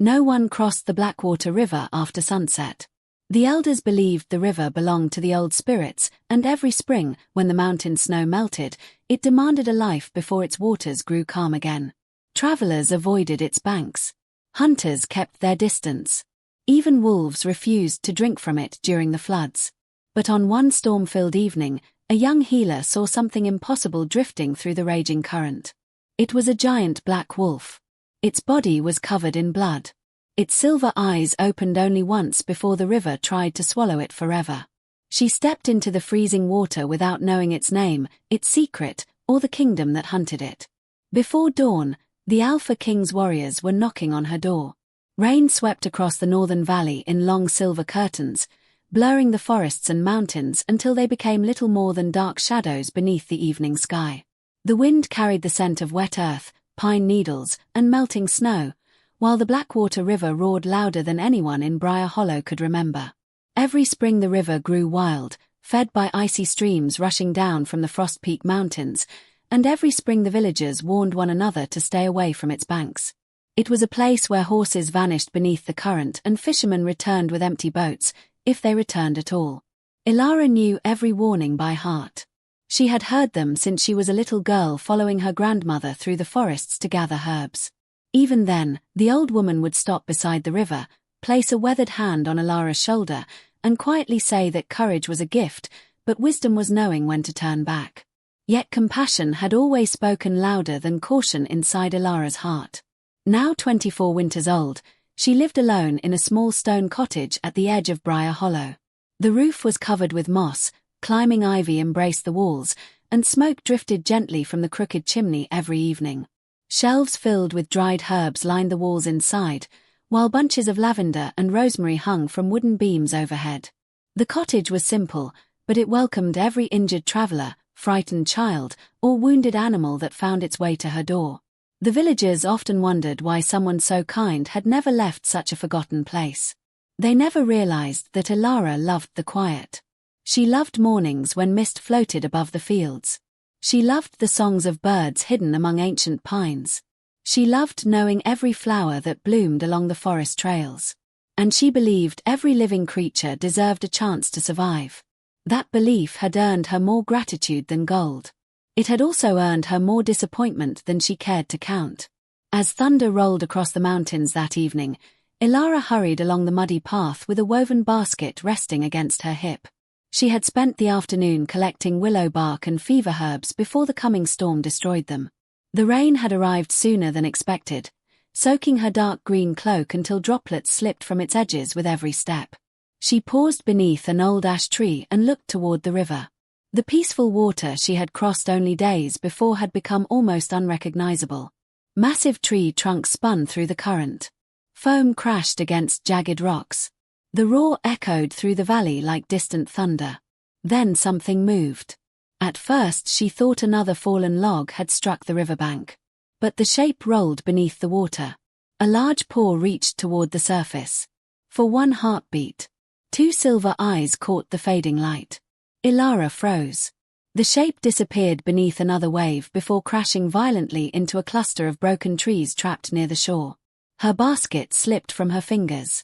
No one crossed the Blackwater River after sunset. The elders believed the river belonged to the old spirits, and every spring, when the mountain snow melted, it demanded a life before its waters grew calm again. Travelers avoided its banks. Hunters kept their distance. Even wolves refused to drink from it during the floods. But on one storm-filled evening, a young healer saw something impossible drifting through the raging current. It was a giant black wolf. Its body was covered in blood. Its silver eyes opened only once before the river tried to swallow it forever. She stepped into the freezing water without knowing its name, its secret, or the kingdom that hunted it. Before dawn, the Alpha King's warriors were knocking on her door. Rain swept across the northern valley in long silver curtains, blurring the forests and mountains until they became little more than dark shadows beneath the evening sky. The wind carried the scent of wet earth, pine needles, and melting snow, while the Blackwater River roared louder than anyone in Briar Hollow could remember. Every spring the river grew wild, fed by icy streams rushing down from the Frost Peak Mountains, and every spring the villagers warned one another to stay away from its banks. It was a place where horses vanished beneath the current and fishermen returned with empty boats, if they returned at all. Elara knew every warning by heart. She had heard them since she was a little girl following her grandmother through the forests to gather herbs. Even then, the old woman would stop beside the river, place a weathered hand on Elara's shoulder, and quietly say that courage was a gift, but wisdom was knowing when to turn back. Yet compassion had always spoken louder than caution inside Elara's heart. Now 24 winters old, she lived alone in a small stone cottage at the edge of Briar Hollow. The roof was covered with moss, climbing ivy embraced the walls, and smoke drifted gently from the crooked chimney every evening. Shelves filled with dried herbs lined the walls inside, while bunches of lavender and rosemary hung from wooden beams overhead. The cottage was simple, but it welcomed every injured traveler, frightened child, or wounded animal that found its way to her door. The villagers often wondered why someone so kind had never left such a forgotten place. They never realized that Elara loved the quiet. She loved mornings when mist floated above the fields. She loved the songs of birds hidden among ancient pines. She loved knowing every flower that bloomed along the forest trails. And she believed every living creature deserved a chance to survive. That belief had earned her more gratitude than gold. It had also earned her more disappointment than she cared to count. As thunder rolled across the mountains that evening, Elara hurried along the muddy path with a woven basket resting against her hip. She had spent the afternoon collecting willow bark and fever herbs before the coming storm destroyed them. The rain had arrived sooner than expected, soaking her dark green cloak until droplets slipped from its edges with every step. She paused beneath an old ash tree and looked toward the river. The peaceful water she had crossed only days before had become almost unrecognizable. Massive tree trunks spun through the current. Foam crashed against jagged rocks. The roar echoed through the valley like distant thunder. Then something moved. At first she thought another fallen log had struck the riverbank. But the shape rolled beneath the water. A large paw reached toward the surface. For one heartbeat, 2 silver eyes caught the fading light. Elara froze. The shape disappeared beneath another wave before crashing violently into a cluster of broken trees trapped near the shore. Her basket slipped from her fingers.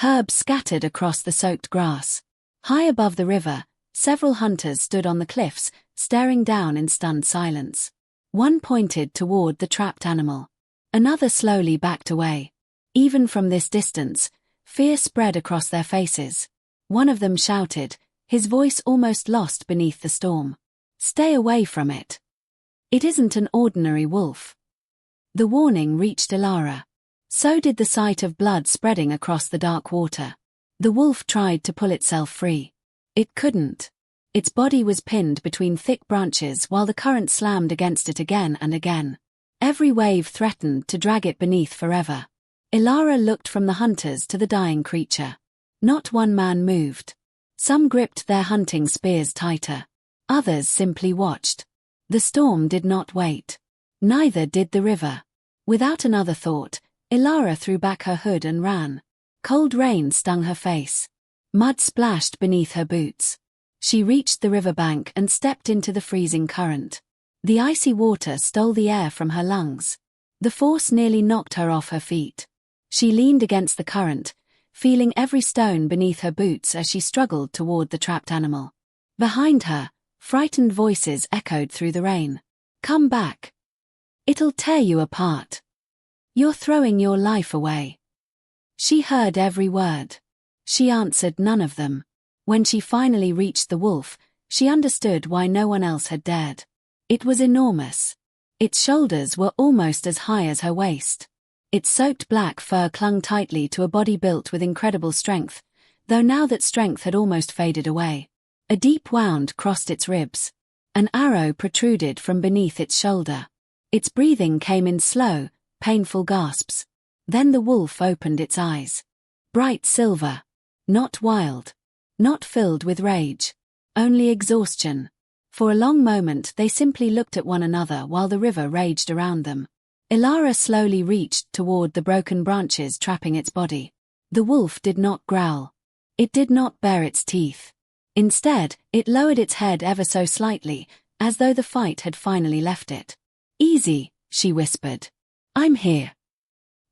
Herbs scattered across the soaked grass. High above the river, several hunters stood on the cliffs, staring down in stunned silence. One pointed toward the trapped animal. Another slowly backed away. Even from this distance, fear spread across their faces. One of them shouted, his voice almost lost beneath the storm. "Stay away from it. It isn't an ordinary wolf." The warning reached Elara. So did the sight of blood spreading across the dark water. The wolf tried to pull itself free. It couldn't. Its body was pinned between thick branches while the current slammed against it again and again. Every wave threatened to drag it beneath forever. Elara looked from the hunters to the dying creature. Not one man moved. Some gripped their hunting spears tighter. Others simply watched. The storm did not wait. Neither did the river. Without another thought, Elara threw back her hood and ran. Cold rain stung her face. Mud splashed beneath her boots. She reached the riverbank and stepped into the freezing current. The icy water stole the air from her lungs. The force nearly knocked her off her feet. She leaned against the current, feeling every stone beneath her boots as she struggled toward the trapped animal. Behind her, frightened voices echoed through the rain. "Come back. It'll tear you apart. You're throwing your life away." She heard every word. She answered none of them. When she finally reached the wolf, she understood why no one else had dared. It was enormous. Its shoulders were almost as high as her waist. Its soaked black fur clung tightly to a body built with incredible strength, though now that strength had almost faded away. A deep wound crossed its ribs. An arrow protruded from beneath its shoulder. Its breathing came in slow, painful gasps. Then the wolf opened its eyes. Bright silver. Not wild. Not filled with rage. Only exhaustion. For a long moment they simply looked at one another while the river raged around them. Elara slowly reached toward the broken branches trapping its body. The wolf did not growl. It did not bare its teeth. Instead, it lowered its head ever so slightly, as though the fight had finally left it. "Easy," she whispered. "I'm here."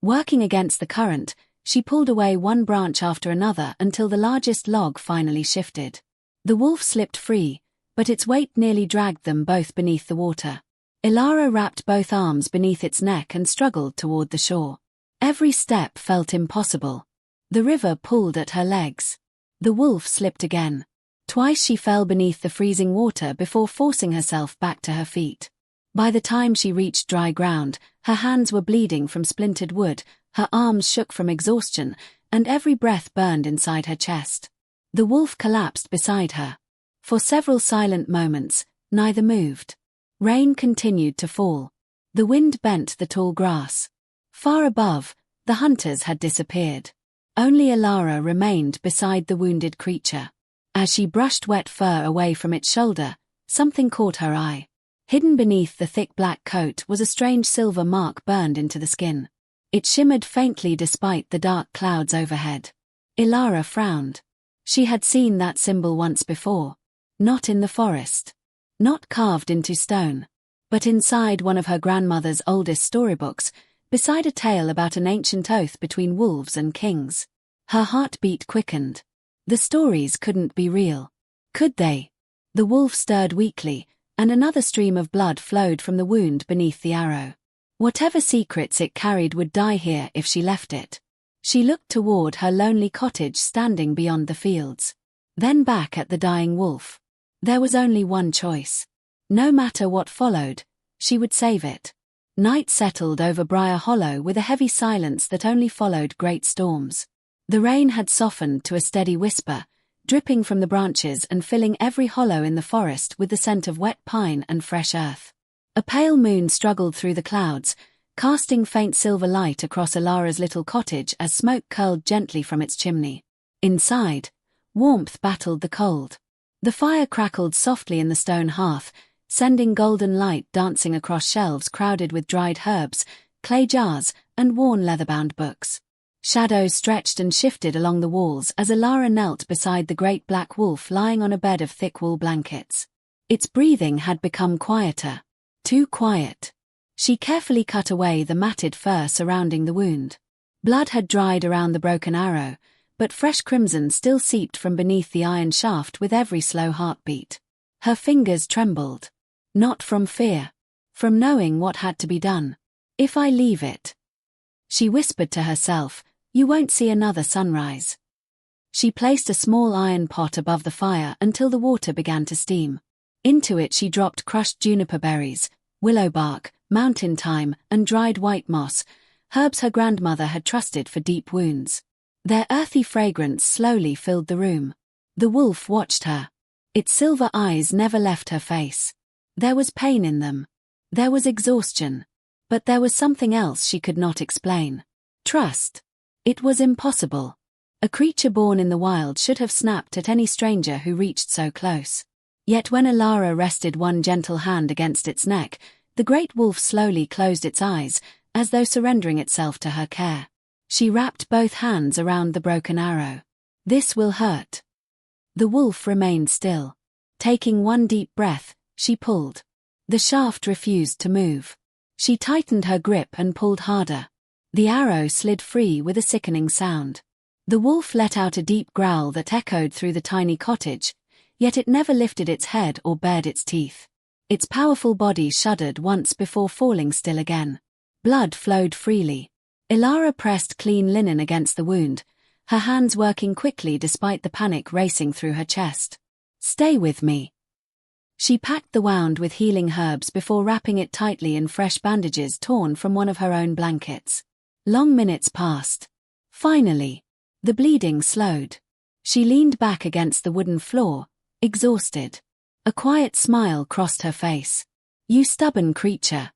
Working against the current, she pulled away one branch after another until the largest log finally shifted. The wolf slipped free, but its weight nearly dragged them both beneath the water. Elara wrapped both arms beneath its neck and struggled toward the shore. Every step felt impossible. The river pulled at her legs. The wolf slipped again. Twice she fell beneath the freezing water before forcing herself back to her feet. By the time she reached dry ground, her hands were bleeding from splintered wood, her arms shook from exhaustion, and every breath burned inside her chest. The wolf collapsed beside her. For several silent moments, neither moved. Rain continued to fall. The wind bent the tall grass. Far above, the hunters had disappeared. Only Elara remained beside the wounded creature. As she brushed wet fur away from its shoulder, something caught her eye. Hidden beneath the thick black coat was a strange silver mark burned into the skin. It shimmered faintly despite the dark clouds overhead. Elara frowned. She had seen that symbol once before. Not in the forest. Not carved into stone. But inside one of her grandmother's oldest storybooks, beside a tale about an ancient oath between wolves and kings. Her heartbeat quickened. The stories couldn't be real. Could they? The wolf stirred weakly, and another stream of blood flowed from the wound beneath the arrow. Whatever secrets it carried would die here if she left it. She looked toward her lonely cottage standing beyond the fields. Then back at the dying wolf. There was only one choice. No matter what followed, she would save it. Night settled over Briar Hollow with a heavy silence that only followed great storms. The rain had softened to a steady whisper, dripping from the branches and filling every hollow in the forest with the scent of wet pine and fresh earth. A pale moon struggled through the clouds, casting faint silver light across Elara's little cottage as smoke curled gently from its chimney. Inside, warmth battled the cold. The fire crackled softly in the stone hearth, sending golden light dancing across shelves crowded with dried herbs, clay jars, and worn leather-bound books. Shadows stretched and shifted along the walls as Elara knelt beside the great black wolf lying on a bed of thick wool blankets. Its breathing had become quieter. Too quiet. She carefully cut away the matted fur surrounding the wound. Blood had dried around the broken arrow, but fresh crimson still seeped from beneath the iron shaft with every slow heartbeat. Her fingers trembled. Not from fear. From knowing what had to be done. "If I leave it," she whispered to herself, "you won't see another sunrise." She placed a small iron pot above the fire until the water began to steam. Into it she dropped crushed juniper berries, willow bark, mountain thyme, and dried white moss, herbs her grandmother had trusted for deep wounds. Their earthy fragrance slowly filled the room. The wolf watched her. Its silver eyes never left her face. There was pain in them. There was exhaustion. But there was something else she could not explain. Trust. It was impossible. A creature born in the wild should have snapped at any stranger who reached so close. Yet when Elara rested one gentle hand against its neck, the great wolf slowly closed its eyes, as though surrendering itself to her care. She wrapped both hands around the broken arrow. "This will hurt." The wolf remained still. Taking one deep breath, she pulled. The shaft refused to move. She tightened her grip and pulled harder. The arrow slid free with a sickening sound. The wolf let out a deep growl that echoed through the tiny cottage, yet it never lifted its head or bared its teeth. Its powerful body shuddered once before falling still again. Blood flowed freely. Elara pressed clean linen against the wound, her hands working quickly despite the panic racing through her chest. "Stay with me." She packed the wound with healing herbs before wrapping it tightly in fresh bandages torn from one of her own blankets. Long minutes passed. Finally, the bleeding slowed. She leaned back against the wooden floor, exhausted. A quiet smile crossed her face. "You stubborn creature."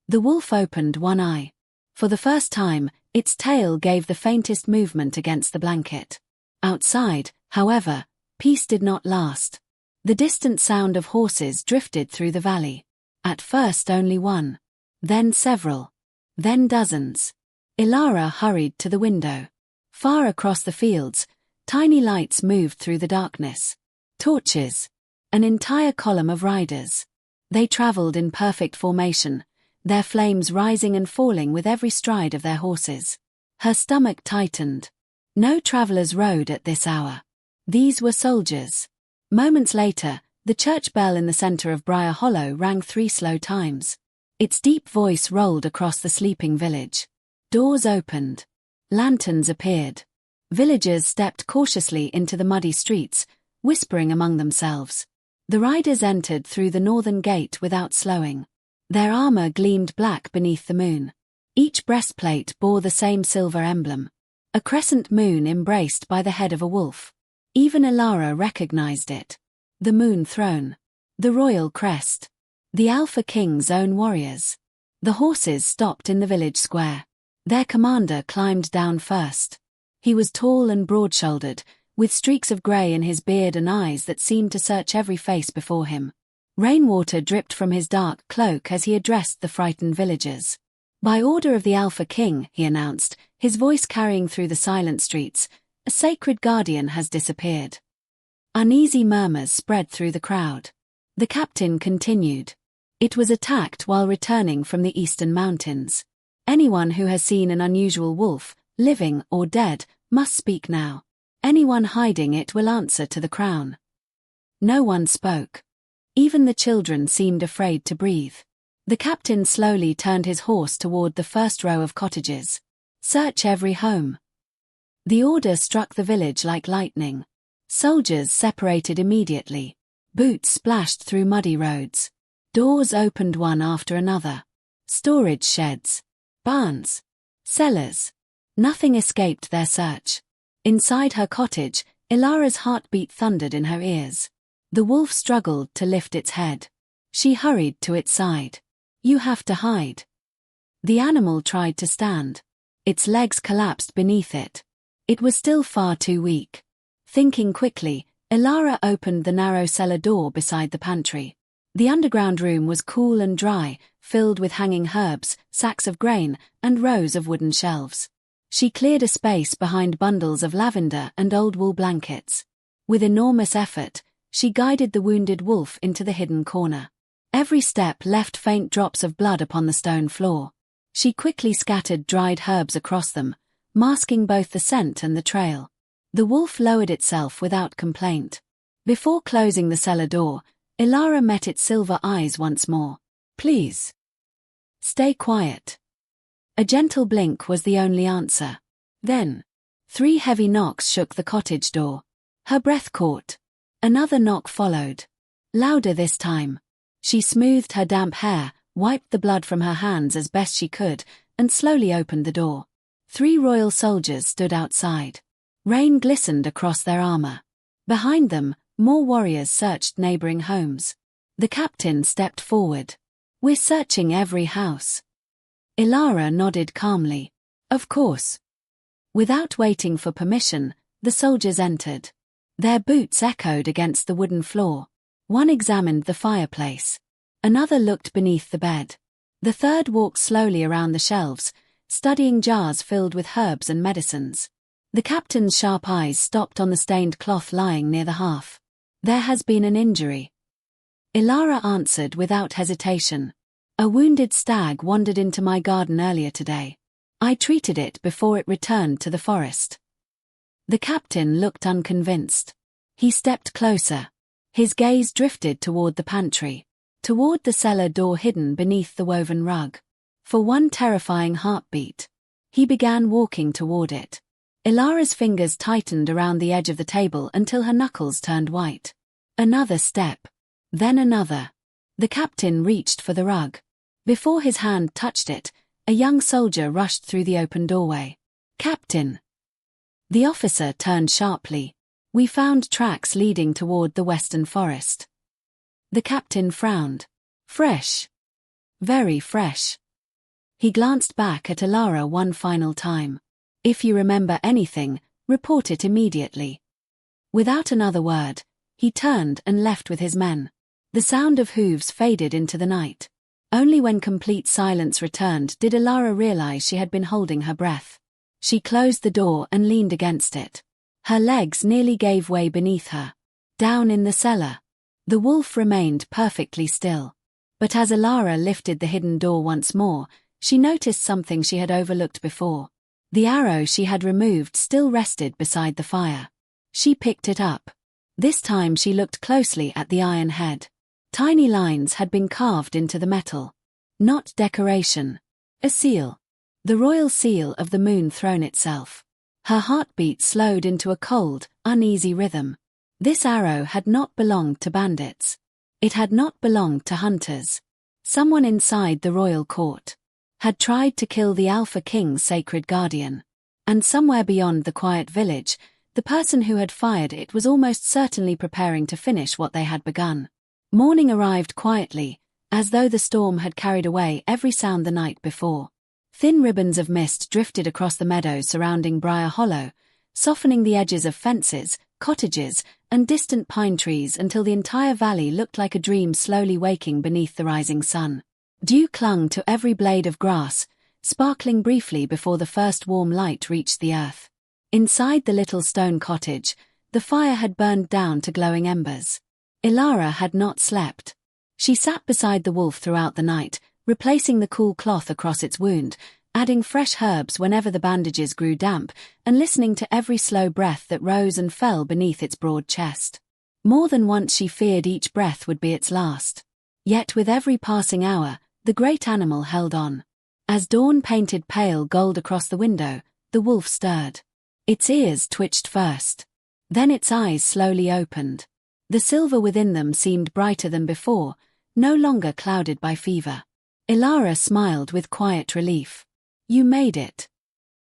The wolf opened one eye. For the first time, its tail gave the faintest movement against the blanket. Outside, however, peace did not last. The distant sound of horses drifted through the valley. At first only one. Then several. Then dozens. Elara hurried to the window. Far across the fields, tiny lights moved through the darkness. Torches. An entire column of riders. They traveled in perfect formation, their flames rising and falling with every stride of their horses. Her stomach tightened. No travelers rode at this hour. These were soldiers. Moments later, the church bell in the center of Briar Hollow rang 3 slow times. Its deep voice rolled across the sleeping village. Doors opened. Lanterns appeared. Villagers stepped cautiously into the muddy streets, whispering among themselves. The riders entered through the northern gate without slowing. Their armor gleamed black beneath the moon. Each breastplate bore the same silver emblem. A crescent moon embraced by the head of a wolf. Even Elara recognized it. The moon throne. The royal crest. The Alpha King's own warriors. The horses stopped in the village square. Their commander climbed down first. He was tall and broad-shouldered, with streaks of grey in his beard and eyes that seemed to search every face before him. Rainwater dripped from his dark cloak as he addressed the frightened villagers. "By order of the Alpha King," he announced, his voice carrying through the silent streets, "a sacred guardian has disappeared." Uneasy murmurs spread through the crowd. The captain continued. "It was attacked while returning from the eastern mountains. Anyone who has seen an unusual wolf, living or dead, must speak now. Anyone hiding it will answer to the crown." No one spoke. Even the children seemed afraid to breathe. The captain slowly turned his horse toward the first row of cottages. "Search every home." The order struck the village like lightning. Soldiers separated immediately. Boots splashed through muddy roads. Doors opened one after another. Storage sheds. Barns. Cellars. Nothing escaped their search. Inside her cottage, Elara's heartbeat thundered in her ears. The wolf struggled to lift its head. She hurried to its side. "You have to hide." The animal tried to stand. Its legs collapsed beneath it. It was still far too weak. Thinking quickly, Elara opened the narrow cellar door beside the pantry. The underground room was cool and dry, filled with hanging herbs, sacks of grain, and rows of wooden shelves. She cleared a space behind bundles of lavender and old wool blankets. With enormous effort, she guided the wounded wolf into the hidden corner. Every step left faint drops of blood upon the stone floor. She quickly scattered dried herbs across them, masking both the scent and the trail. The wolf lowered itself without complaint. Before closing the cellar door, Elara met its silver eyes once more. "Please. Stay quiet." A gentle blink was the only answer. Then, 3 heavy knocks shook the cottage door. Her breath caught. Another knock followed. Louder this time. She smoothed her damp hair, wiped the blood from her hands as best she could, and slowly opened the door. 3 royal soldiers stood outside. Rain glistened across their armor. Behind them, more warriors searched neighboring homes. The captain stepped forward. "We're searching every house." Elara nodded calmly. "Of course." Without waiting for permission, the soldiers entered. Their boots echoed against the wooden floor. One examined the fireplace. Another looked beneath the bed. The third walked slowly around the shelves, studying jars filled with herbs and medicines. The captain's sharp eyes stopped on the stained cloth lying near the hearth. "There has been an injury." Elara answered without hesitation. "A wounded stag wandered into my garden earlier today." I treated it before it returned to the forest. The captain looked unconvinced. He stepped closer. His gaze drifted toward the pantry, toward the cellar door hidden beneath the woven rug. For one terrifying heartbeat, he began walking toward it. Elara's fingers tightened around the edge of the table until her knuckles turned white. Another step. Then another. The captain reached for the rug. Before his hand touched it, a young soldier rushed through the open doorway. "Captain!" The officer turned sharply. "We found tracks leading toward the western forest." The captain frowned. "Fresh. Very fresh." He glanced back at Elara one final time. "If you remember anything, report it immediately." Without another word, he turned and left with his men. The sound of hooves faded into the night. Only when complete silence returned did Elara realize she had been holding her breath. She closed the door and leaned against it. Her legs nearly gave way beneath her. Down in the cellar, the wolf remained perfectly still. But as Elara lifted the hidden door once more, she noticed something she had overlooked before. The arrow she had removed still rested beside the fire. She picked it up. This time she looked closely at the iron head. Tiny lines had been carved into the metal. Not decoration. A seal. The royal seal of the moon throne itself. Her heartbeat slowed into a cold, uneasy rhythm. This arrow had not belonged to bandits. It had not belonged to hunters. Someone inside the royal court had tried to kill the Alpha King's sacred guardian. And somewhere beyond the quiet village, the person who had fired it was almost certainly preparing to finish what they had begun. Morning arrived quietly, as though the storm had carried away every sound the night before. Thin ribbons of mist drifted across the meadows surrounding Briar Hollow, softening the edges of fences, cottages, and distant pine trees until the entire valley looked like a dream slowly waking beneath the rising sun. Dew clung to every blade of grass, sparkling briefly before the first warm light reached the earth. Inside the little stone cottage, the fire had burned down to glowing embers. Elara had not slept. She sat beside the wolf throughout the night, replacing the cool cloth across its wound, adding fresh herbs whenever the bandages grew damp, and listening to every slow breath that rose and fell beneath its broad chest. More than once she feared each breath would be its last. Yet with every passing hour, the great animal held on. As dawn painted pale gold across the window, the wolf stirred. Its ears twitched first. Then its eyes slowly opened. The silver within them seemed brighter than before, no longer clouded by fever. Elara smiled with quiet relief. "You made it."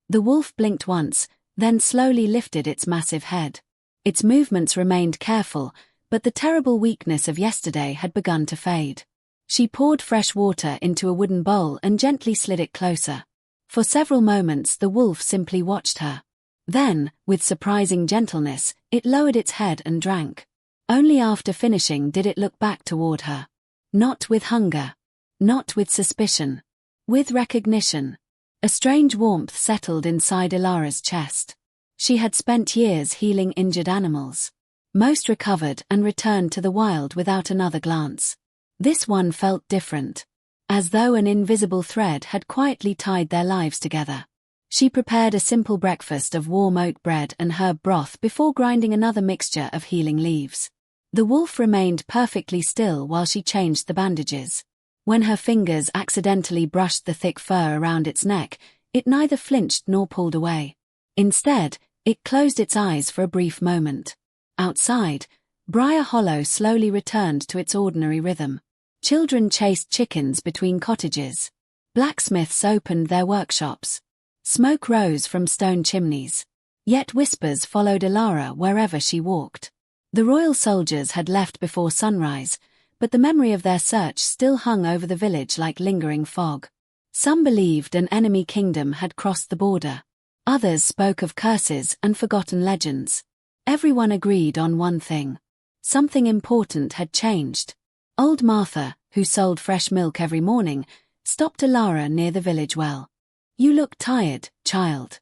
The wolf blinked once, then slowly lifted its massive head. Its movements remained careful, but the terrible weakness of yesterday had begun to fade. She poured fresh water into a wooden bowl and gently slid it closer. For several moments the wolf simply watched her. Then, with surprising gentleness, it lowered its head and drank. Only after finishing did it look back toward her. Not with hunger. Not with suspicion. With recognition. A strange warmth settled inside Elara's chest. She had spent years healing injured animals. Most recovered and returned to the wild without another glance. This one felt different. As though an invisible thread had quietly tied their lives together. She prepared a simple breakfast of warm oat bread and herb broth before grinding another mixture of healing leaves. The wolf remained perfectly still while she changed the bandages. When her fingers accidentally brushed the thick fur around its neck, it neither flinched nor pulled away. Instead, it closed its eyes for a brief moment. Outside, Briar Hollow slowly returned to its ordinary rhythm. Children chased chickens between cottages. Blacksmiths opened their workshops. Smoke rose from stone chimneys. Yet whispers followed Elara wherever she walked. The royal soldiers had left before sunrise, but the memory of their search still hung over the village like lingering fog. Some believed an enemy kingdom had crossed the border. Others spoke of curses and forgotten legends. Everyone agreed on one thing. Something important had changed. Old Martha, who sold fresh milk every morning, stopped Elara near the village well. "You look tired, child."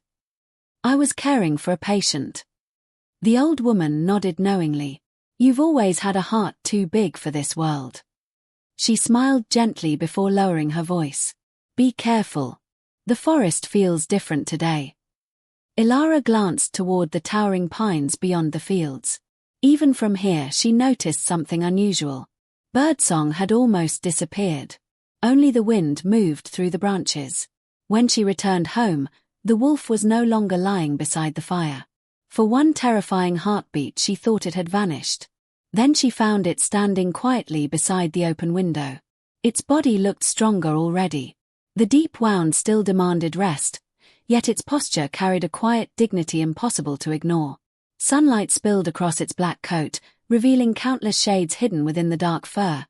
"I was caring for a patient." The old woman nodded knowingly. "You've always had a heart too big for this world." She smiled gently before lowering her voice. "Be careful. The forest feels different today. Elara glanced toward the towering pines beyond the fields. Even from here she noticed something unusual. Birdsong had almost disappeared. Only the wind moved through the branches. When she returned home, the wolf was no longer lying beside the fire. For one terrifying heartbeat she thought it had vanished. Then she found it standing quietly beside the open window. Its body looked stronger already. The deep wound still demanded rest, yet its posture carried a quiet dignity impossible to ignore. Sunlight spilled across its black coat, revealing countless shades hidden within the dark fur.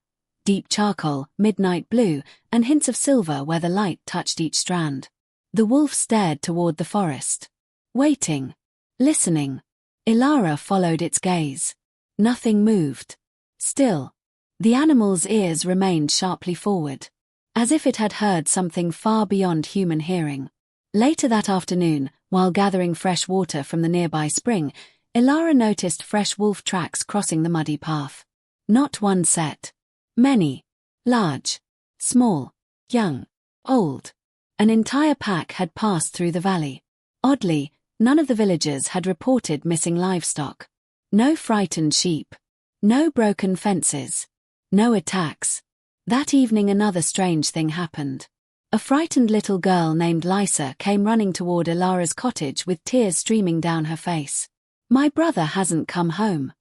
Deep charcoal, midnight blue, and hints of silver where the light touched each strand. The wolf stared toward the forest. Waiting. Listening. Elara followed its gaze. Nothing moved. Still. The animal's ears remained sharply forward, as if it had heard something far beyond human hearing. Later that afternoon, while gathering fresh water from the nearby spring, Elara noticed fresh wolf tracks crossing the muddy path. Not one set. Many. Large. Small. Young. Old. An entire pack had passed through the valley. Oddly, none of the villagers had reported missing livestock. No frightened sheep. No broken fences. No attacks. That evening another strange thing happened. A frightened little girl named Lysa came running toward Elara's cottage with tears streaming down her face. "My brother hasn't come home."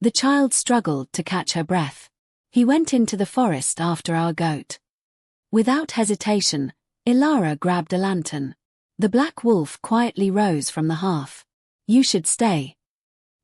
The child struggled to catch her breath. "He went into the forest after our goat." Without hesitation, Elara grabbed a lantern. The black wolf quietly rose from the hearth. "You should stay."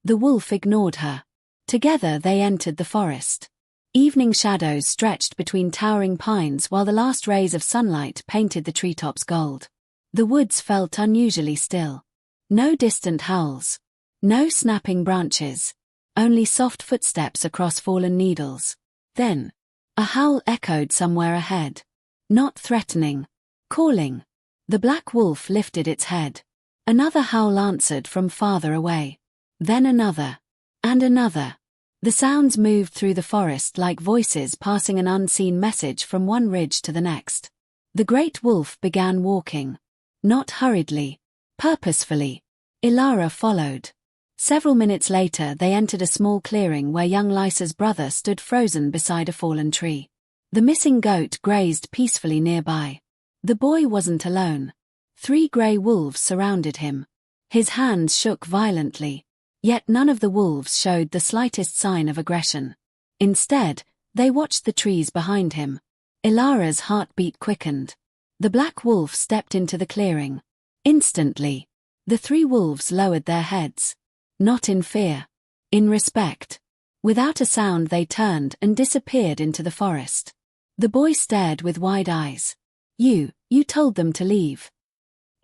The wolf ignored her. Together they entered the forest. Evening shadows stretched between towering pines while the last rays of sunlight painted the treetops gold. The woods felt unusually still. No distant howls. No snapping branches. Only soft footsteps across fallen needles. Then, a howl echoed somewhere ahead. Not threatening. Calling. The black wolf lifted its head. Another howl answered from farther away. Then another. And another. The sounds moved through the forest like voices passing an unseen message from one ridge to the next. The great wolf began walking. Not hurriedly. Purposefully. Elara followed. Several minutes later they entered a small clearing where young Lysa's brother stood frozen beside a fallen tree. The missing goat grazed peacefully nearby. The boy wasn't alone. 3 grey wolves surrounded him. His hands shook violently. Yet none of the wolves showed the slightest sign of aggression. Instead, they watched the trees behind him. Elara's heartbeat quickened. The black wolf stepped into the clearing. Instantly, the 3 wolves lowered their heads. Not in fear. In respect. Without a sound they turned and disappeared into the forest. The boy stared with wide eyes. You told them to leave."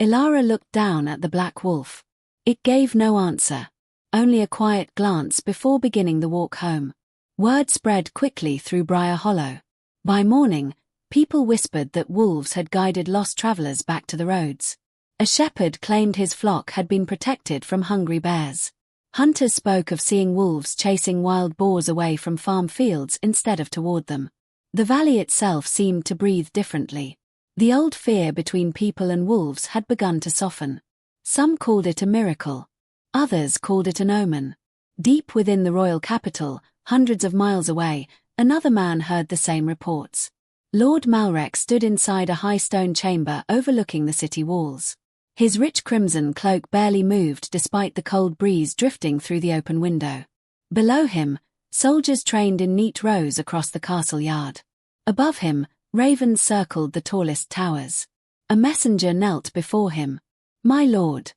Elara looked down at the black wolf. It gave no answer. Only a quiet glance before beginning the walk home. Word spread quickly through Briar Hollow. By morning, people whispered that wolves had guided lost travelers back to the roads. A shepherd claimed his flock had been protected from hungry bears. Hunters spoke of seeing wolves chasing wild boars away from farm fields instead of toward them. The valley itself seemed to breathe differently. The old fear between people and wolves had begun to soften. Some called it a miracle. Others called it an omen. Deep within the royal capital, hundreds of miles away, another man heard the same reports. Lord Malrek stood inside a high stone chamber overlooking the city walls. His rich crimson cloak barely moved despite the cold breeze drifting through the open window. Below him, soldiers trained in neat rows across the castle yard. Above him, ravens circled the tallest towers. A messenger knelt before him. "My lord."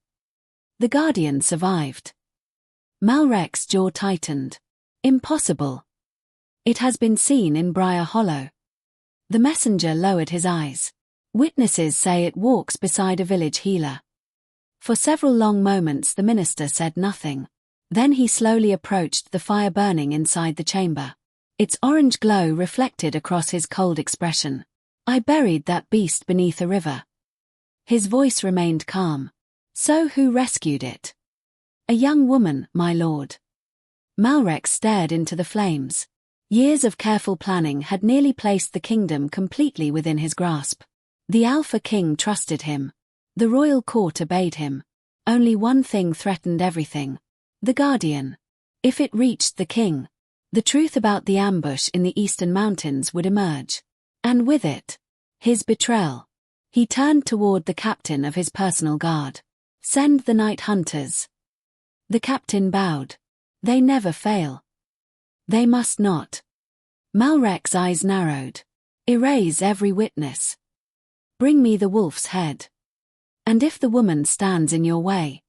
The guardian survived. Malrek's jaw tightened. "Impossible." "It has been seen in Briar Hollow." The messenger lowered his eyes. "Witnesses say it walks beside a village healer." For several long moments the minister said nothing. Then he slowly approached the fire burning inside the chamber. Its orange glow reflected across his cold expression. "I buried that beast beneath a river." His voice remained calm. "So who rescued it?" "A young woman, my lord." Malrek stared into the flames. Years of careful planning had nearly placed the kingdom completely within his grasp. The Alpha King trusted him. The royal court obeyed him. Only one thing threatened everything: the Guardian. If it reached the king, the truth about the ambush in the eastern mountains would emerge. And with it, his betrayal. He turned toward the captain of his personal guard. "Send the night hunters." The captain bowed. "They never fail." "They must not." Malrek's eyes narrowed. "Erase every witness. Bring me the wolf's head. And if the woman stands in your way."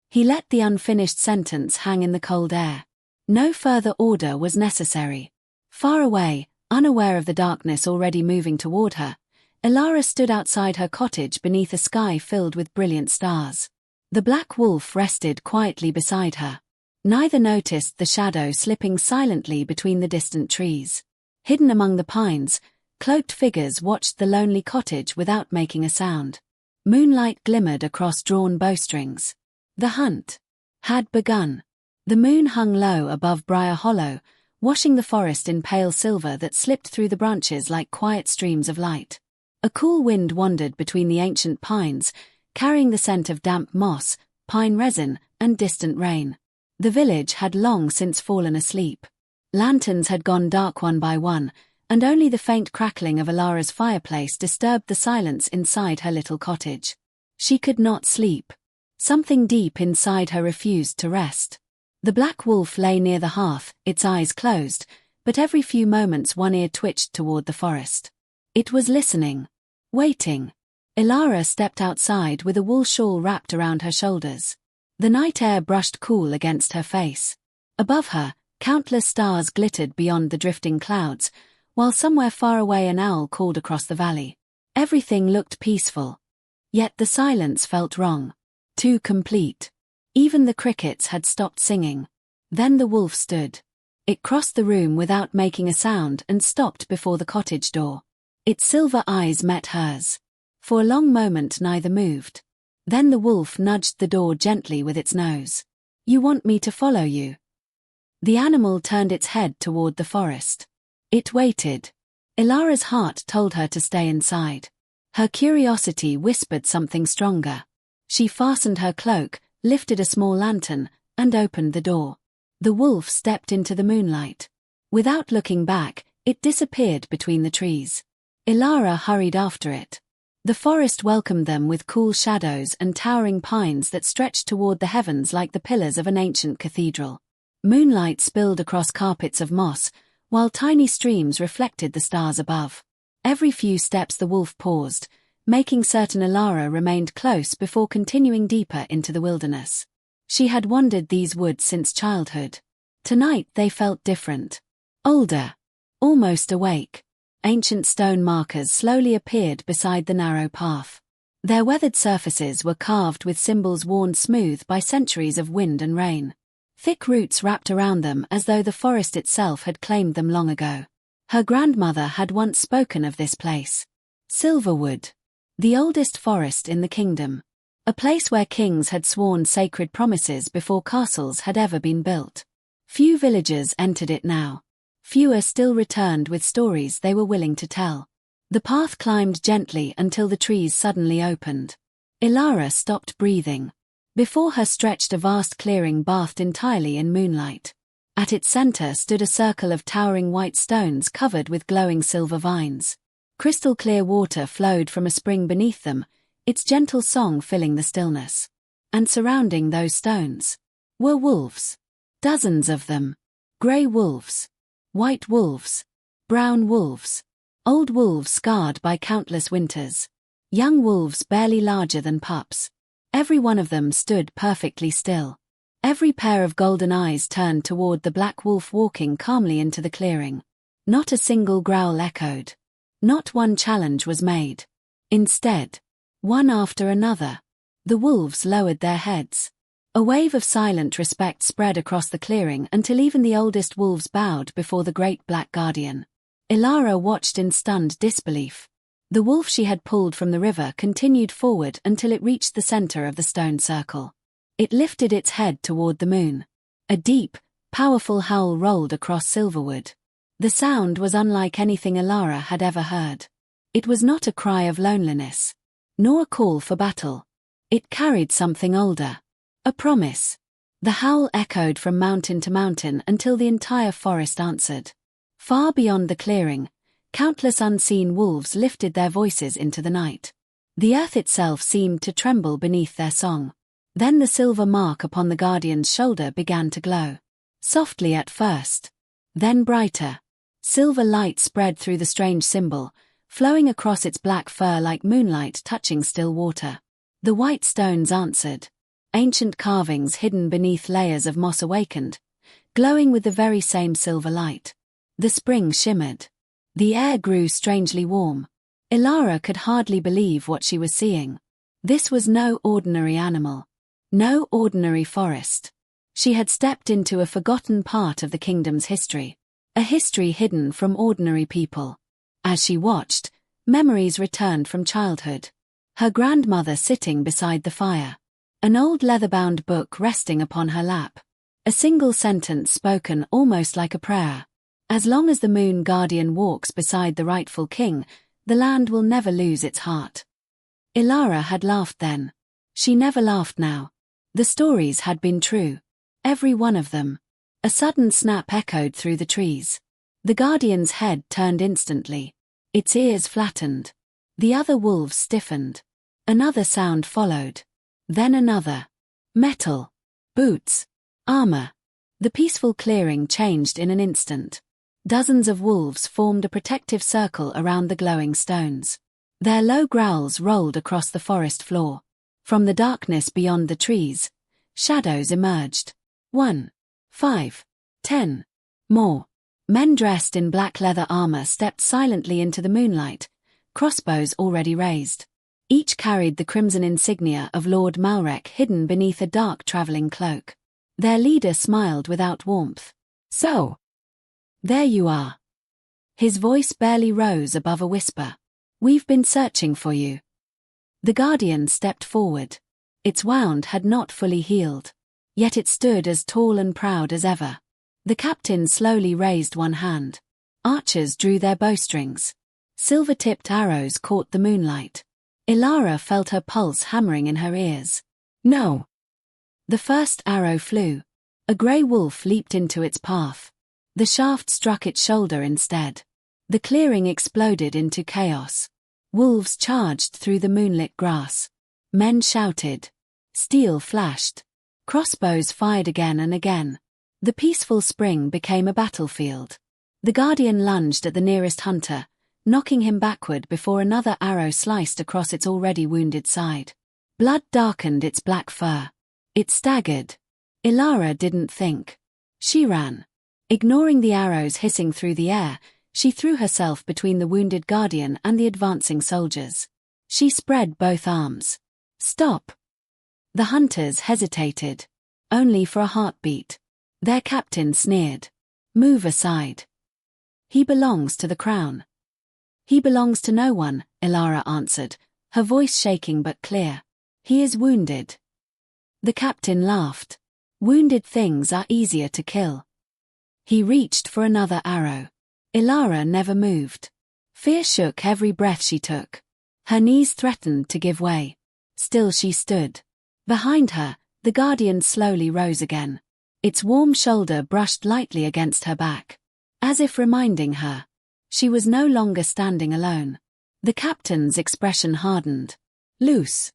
He let the unfinished sentence hang in the cold air. No further order was necessary. Far away, unaware of the darkness already moving toward her, Elara stood outside her cottage beneath a sky filled with brilliant stars. The black wolf rested quietly beside her. Neither noticed the shadow slipping silently between the distant trees. Hidden among the pines, cloaked figures watched the lonely cottage without making a sound. Moonlight glimmered across drawn bowstrings. The hunt had begun. The moon hung low above Briar Hollow, washing the forest in pale silver that slipped through the branches like quiet streams of light. A cool wind wandered between the ancient pines, carrying the scent of damp moss, pine resin, and distant rain. The village had long since fallen asleep. Lanterns had gone dark one by one, and only the faint crackling of Elara's fireplace disturbed the silence inside her little cottage. She could not sleep. Something deep inside her refused to rest. The black wolf lay near the hearth, its eyes closed, but every few moments one ear twitched toward the forest. It was listening, waiting. Elara stepped outside with a wool shawl wrapped around her shoulders. The night air brushed cool against her face. Above her, countless stars glittered beyond the drifting clouds, while somewhere far away an owl called across the valley. Everything looked peaceful. Yet the silence felt wrong. Too complete. Even the crickets had stopped singing. Then the wolf stood. It crossed the room without making a sound and stopped before the cottage door. Its silver eyes met hers. For a long moment neither moved. Then the wolf nudged the door gently with its nose. "You want me to follow you?" The animal turned its head toward the forest. It waited. Elara's heart told her to stay inside. Her curiosity whispered something stronger. She fastened her cloak, lifted a small lantern, and opened the door. The wolf stepped into the moonlight. Without looking back, it disappeared between the trees. Elara hurried after it. The forest welcomed them with cool shadows and towering pines that stretched toward the heavens like the pillars of an ancient cathedral. Moonlight spilled across carpets of moss, while tiny streams reflected the stars above. Every few steps the wolf paused, making certain Elara remained close before continuing deeper into the wilderness. She had wandered these woods since childhood. Tonight they felt different. Older. Almost awake. Ancient stone markers slowly appeared beside the narrow path. Their weathered surfaces were carved with symbols worn smooth by centuries of wind and rain. Thick roots wrapped around them as though the forest itself had claimed them long ago. Her grandmother had once spoken of this place. Silverwood. The oldest forest in the kingdom. A place where kings had sworn sacred promises before castles had ever been built. Few villagers entered it now. Fewer still returned with stories they were willing to tell. The path climbed gently until the trees suddenly opened. Elara stopped breathing. Before her stretched a vast clearing bathed entirely in moonlight. At its center stood a circle of towering white stones covered with glowing silver vines. Crystal-clear water flowed from a spring beneath them, its gentle song filling the stillness. And surrounding those stones were wolves. Dozens of them. Grey wolves. White wolves. Brown wolves. Old wolves scarred by countless winters. Young wolves barely larger than pups. Every one of them stood perfectly still. Every pair of golden eyes turned toward the black wolf walking calmly into the clearing. Not a single growl echoed. Not one challenge was made. Instead, one after another, the wolves lowered their heads. A wave of silent respect spread across the clearing until even the oldest wolves bowed before the great black guardian. Elara watched in stunned disbelief. The wolf she had pulled from the river continued forward until it reached the center of the stone circle. It lifted its head toward the moon. A deep, powerful howl rolled across Silverwood. The sound was unlike anything Elara had ever heard. It was not a cry of loneliness, nor a call for battle. It carried something older. A promise. The howl echoed from mountain to mountain until the entire forest answered. Far beyond the clearing, countless unseen wolves lifted their voices into the night. The earth itself seemed to tremble beneath their song. Then the silver mark upon the guardian's shoulder began to glow. Softly at first. Then brighter. Silver light spread through the strange symbol, flowing across its black fur like moonlight touching still water. The white stones answered. Ancient carvings hidden beneath layers of moss awakened, glowing with the very same silver light. The spring shimmered. The air grew strangely warm. Elara could hardly believe what she was seeing. This was no ordinary animal. No ordinary forest. She had stepped into a forgotten part of the kingdom's history. A history hidden from ordinary people. As she watched, memories returned from childhood. Her grandmother sitting beside the fire. An old leather-bound book resting upon her lap. A single sentence spoken almost like a prayer. As long as the moon guardian walks beside the rightful king, the land will never lose its heart. Elara had laughed then. She never laughed now. The stories had been true. Every one of them. A sudden snap echoed through the trees. The guardian's head turned instantly. Its ears flattened. The other wolves stiffened. Another sound followed. Then another. Metal. Boots. Armor. The peaceful clearing changed in an instant. Dozens of wolves formed a protective circle around the glowing stones. Their low growls rolled across the forest floor. From the darkness beyond the trees, shadows emerged. 1, 5, 10. More. Men dressed in black leather armor stepped silently into the moonlight, crossbows already raised. Each carried the crimson insignia of Lord Malrek hidden beneath a dark traveling cloak. Their leader smiled without warmth. So. There you are. His voice barely rose above a whisper. We've been searching for you. The guardian stepped forward. Its wound had not fully healed. Yet it stood as tall and proud as ever. The captain slowly raised one hand. Archers drew their bowstrings. Silver-tipped arrows caught the moonlight. Elara felt her pulse hammering in her ears. No. The first arrow flew. A grey wolf leaped into its path. The shaft struck its shoulder instead. The clearing exploded into chaos. Wolves charged through the moonlit grass. Men shouted. Steel flashed. Crossbows fired again and again. The peaceful spring became a battlefield. The guardian lunged at the nearest hunter, knocking him backward before another arrow sliced across its already wounded side. Blood darkened its black fur. It staggered. Elara didn't think. She ran. Ignoring the arrows hissing through the air, she threw herself between the wounded guardian and the advancing soldiers. She spread both arms. Stop! The hunters hesitated. Only for a heartbeat. Their captain sneered. Move aside. He belongs to the crown. He belongs to no one, Elara answered, her voice shaking but clear. He is wounded. The captain laughed. Wounded things are easier to kill. He reached for another arrow. Elara never moved. Fear shook every breath she took. Her knees threatened to give way. Still she stood. Behind her, the guardian slowly rose again. Its warm shoulder brushed lightly against her back. As if reminding her. She was no longer standing alone. The captain's expression hardened. Loose.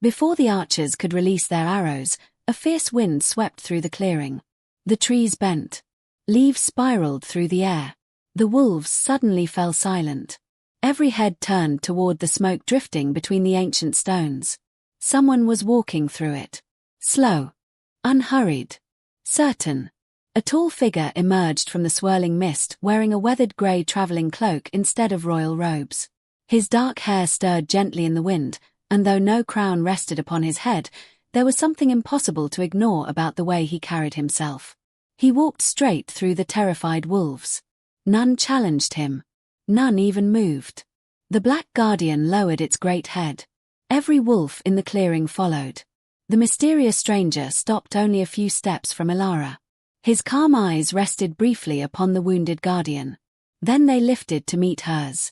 Before the archers could release their arrows, a fierce wind swept through the clearing. The trees bent. Leaves spiraled through the air. The wolves suddenly fell silent. Every head turned toward the smoke drifting between the ancient stones. Someone was walking through it. Slow. Unhurried. Certain. A tall figure emerged from the swirling mist wearing a weathered grey travelling cloak instead of royal robes. His dark hair stirred gently in the wind, and though no crown rested upon his head, there was something impossible to ignore about the way he carried himself. He walked straight through the terrified wolves. None challenged him. None even moved. The Black Guardian lowered its great head. Every wolf in the clearing followed. The mysterious stranger stopped only a few steps from Elara. His calm eyes rested briefly upon the wounded guardian. Then they lifted to meet hers.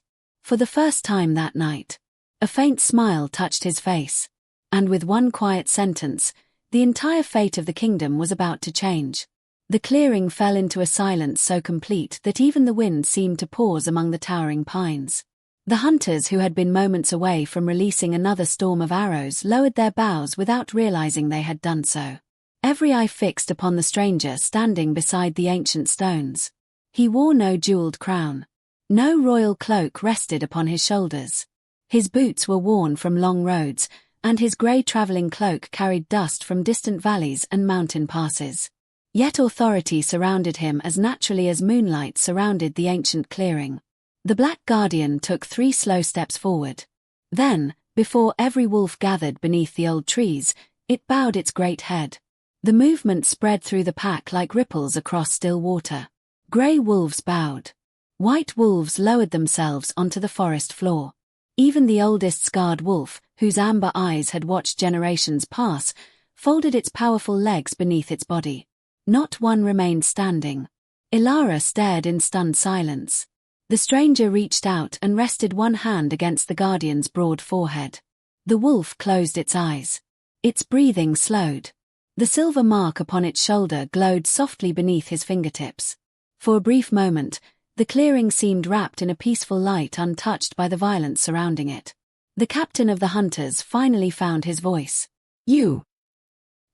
For the first time that night, a faint smile touched his face, and with one quiet sentence, the entire fate of the kingdom was about to change. The clearing fell into a silence so complete that even the wind seemed to pause among the towering pines. The hunters, who had been moments away from releasing another storm of arrows, lowered their bows without realizing they had done so. Every eye fixed upon the stranger standing beside the ancient stones. He wore no jeweled crown. No royal cloak rested upon his shoulders. His boots were worn from long roads, and his grey travelling cloak carried dust from distant valleys and mountain passes. Yet authority surrounded him as naturally as moonlight surrounded the ancient clearing. The Black Guardian took 3 slow steps forward. Then, before every wolf gathered beneath the old trees, it bowed its great head. The movement spread through the pack like ripples across still water. Grey wolves bowed. White wolves lowered themselves onto the forest floor. Even the oldest scarred wolf, whose amber eyes had watched generations pass, folded its powerful legs beneath its body. Not one remained standing. Elara stared in stunned silence. The stranger reached out and rested one hand against the Guardian's broad forehead. The wolf closed its eyes. Its breathing slowed. The silver mark upon its shoulder glowed softly beneath his fingertips. For a brief moment, the clearing seemed wrapped in a peaceful light untouched by the violence surrounding it. The captain of the hunters finally found his voice. "You!"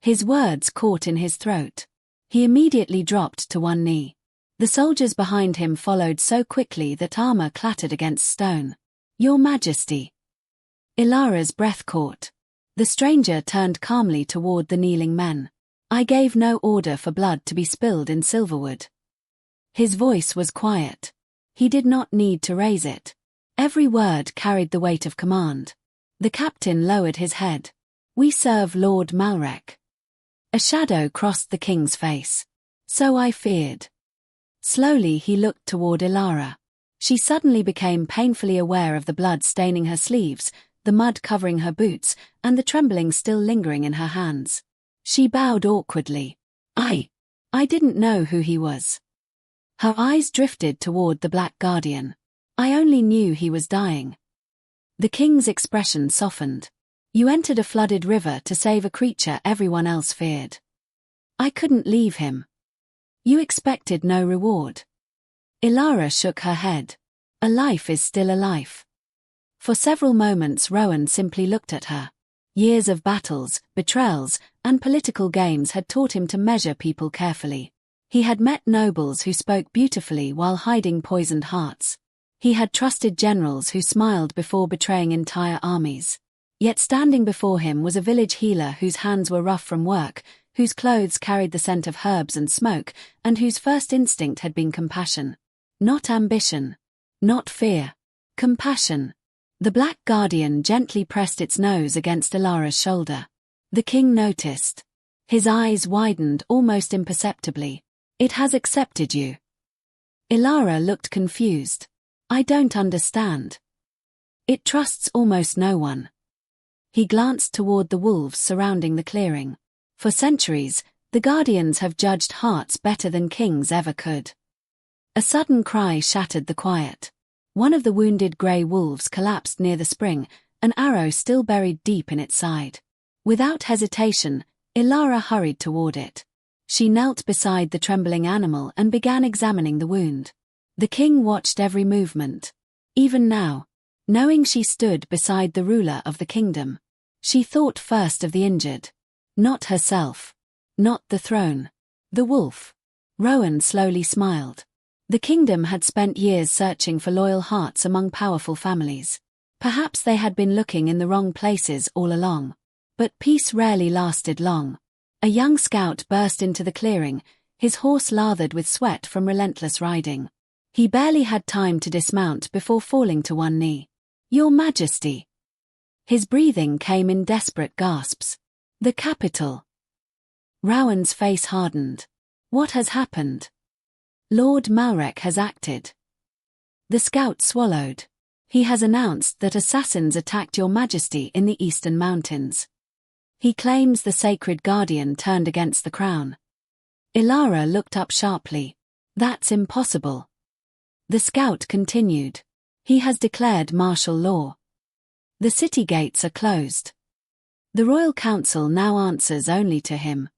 His words caught in his throat. He immediately dropped to one knee. The soldiers behind him followed so quickly that armor clattered against stone. "Your Majesty." Elara's breath caught. The stranger turned calmly toward the kneeling men. "I gave no order for blood to be spilled in Silverwood." His voice was quiet. He did not need to raise it. Every word carried the weight of command. The captain lowered his head. "We serve Lord Malrek." A shadow crossed the king's face. "So I feared." Slowly he looked toward Elara. She suddenly became painfully aware of the blood staining her sleeves, the mud covering her boots, and the trembling still lingering in her hands. She bowed awkwardly. I didn't know who he was." Her eyes drifted toward the Black Guardian. "I only knew he was dying." The king's expression softened. "You entered a flooded river to save a creature everyone else feared. I couldn't leave him." "You expected no reward." Elara shook her head. "A life is still a life." For several moments Rowan simply looked at her. Years of battles, betrayals, and political games had taught him to measure people carefully. He had met nobles who spoke beautifully while hiding poisoned hearts. He had trusted generals who smiled before betraying entire armies. Yet standing before him was a village healer whose hands were rough from work, whose clothes carried the scent of herbs and smoke, and whose first instinct had been compassion. Not ambition. Not fear. Compassion. The Black Guardian gently pressed its nose against Elara's shoulder. The king noticed. His eyes widened almost imperceptibly. "It has accepted you." Elara looked confused. "I don't understand." "It trusts almost no one." He glanced toward the wolves surrounding the clearing. For centuries, the Guardians have judged hearts better than kings ever could. A sudden cry shattered the quiet. One of the wounded grey wolves collapsed near the spring, an arrow still buried deep in its side. Without hesitation, Elara hurried toward it. She knelt beside the trembling animal and began examining the wound. The king watched every movement. Even now, knowing she stood beside the ruler of the kingdom, she thought first of the injured. Not herself. Not the throne. The wolf. Rowan slowly smiled. The kingdom had spent years searching for loyal hearts among powerful families. Perhaps they had been looking in the wrong places all along. But peace rarely lasted long. A young scout burst into the clearing, his horse lathered with sweat from relentless riding. He barely had time to dismount before falling to one knee. "Your Majesty." His breathing came in desperate gasps. "The capital." Rowan's face hardened. "What has happened?" "Lord Malrek has acted." The scout swallowed. "He has announced that assassins attacked Your Majesty in the eastern mountains. He claims the sacred guardian turned against the crown." Elara looked up sharply. "That's impossible." The scout continued. He has declared martial law. The city gates are closed. The royal council now answers only to him.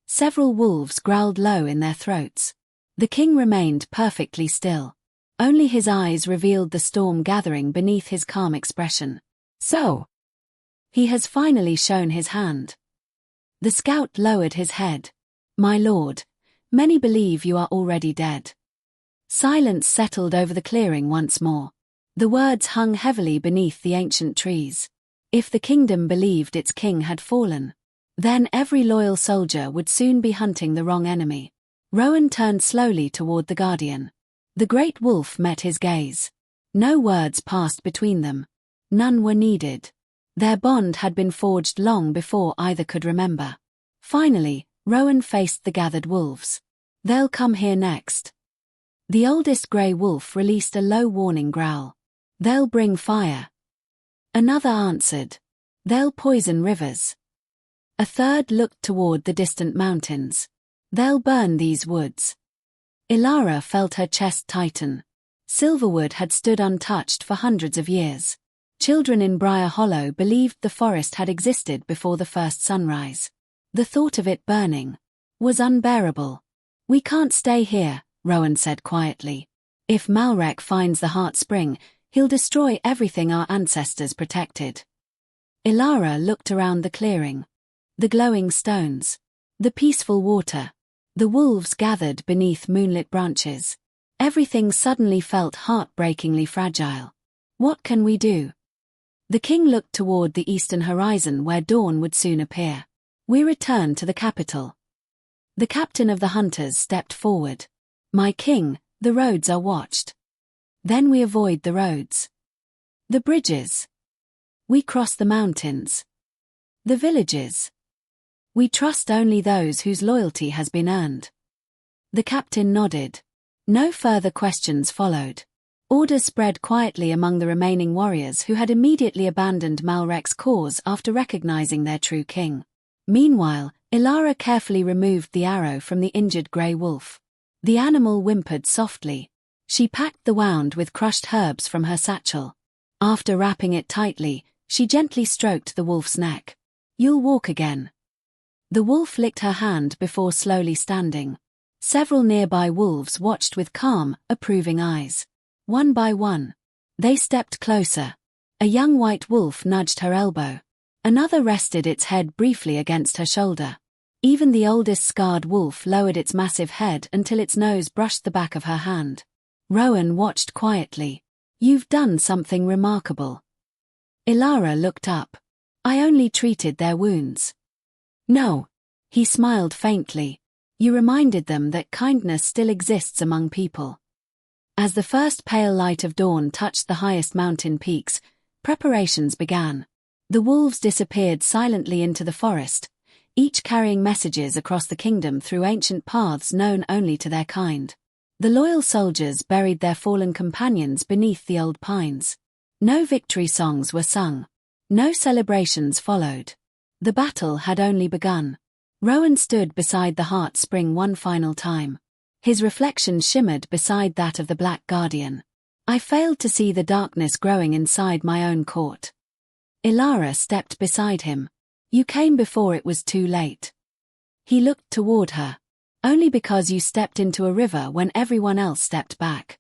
Several wolves growled low in their throats. The king remained perfectly still. Only his eyes revealed the storm gathering beneath his calm expression. So, he has finally shown his hand. The scout lowered his head. My lord, many believe you are already dead. Silence settled over the clearing once more. The words hung heavily beneath the ancient trees. If the kingdom believed its king had fallen, then every loyal soldier would soon be hunting the wrong enemy. Rowan turned slowly toward the guardian. The great wolf met his gaze. No words passed between them. None were needed. Their bond had been forged long before either could remember. Finally, Rowan faced the gathered wolves. They'll come here next. The oldest grey wolf released a low warning growl. They'll bring fire. Another answered. They'll poison rivers. A third looked toward the distant mountains. They'll burn these woods. Elara felt her chest tighten. Silverwood had stood untouched for hundreds of years. Children in Briar Hollow believed the forest had existed before the first sunrise. The thought of it burning was unbearable. We can't stay here, Rowan said quietly. If Malrek finds the heart spring, he'll destroy everything our ancestors protected. Elara looked around the clearing. The glowing stones. The peaceful water. The wolves gathered beneath moonlit branches. Everything suddenly felt heartbreakingly fragile. What can we do? The king looked toward the eastern horizon where dawn would soon appear. We return to the capital. The captain of the hunters stepped forward. My king, the roads are watched. Then we avoid the roads. The bridges. We cross the mountains. The villages. We trust only those whose loyalty has been earned. The captain nodded. No further questions followed. Order spread quietly among the remaining warriors who had immediately abandoned Malrek's cause after recognizing their true king. Meanwhile, Elara carefully removed the arrow from the injured grey wolf. The animal whimpered softly. She packed the wound with crushed herbs from her satchel. After wrapping it tightly, she gently stroked the wolf's neck. You'll walk again. The wolf licked her hand before slowly standing. Several nearby wolves watched with calm, approving eyes. One by one, they stepped closer. A young white wolf nudged her elbow. Another rested its head briefly against her shoulder. Even the oldest scarred wolf lowered its massive head until its nose brushed the back of her hand. Rowan watched quietly. You've done something remarkable. Elara looked up. I only treated their wounds. No. He smiled faintly. You reminded them that kindness still exists among people. As the first pale light of dawn touched the highest mountain peaks, preparations began. The wolves disappeared silently into the forest, each carrying messages across the kingdom through ancient paths known only to their kind. The loyal soldiers buried their fallen companions beneath the old pines. No victory songs were sung. No celebrations followed. The battle had only begun. Rowan stood beside the heart spring one final time. His reflection shimmered beside that of the Black Guardian. I failed to see the darkness growing inside my own court. Elara stepped beside him. You came before it was too late. He looked toward her. Only because you stepped into a river when everyone else stepped back.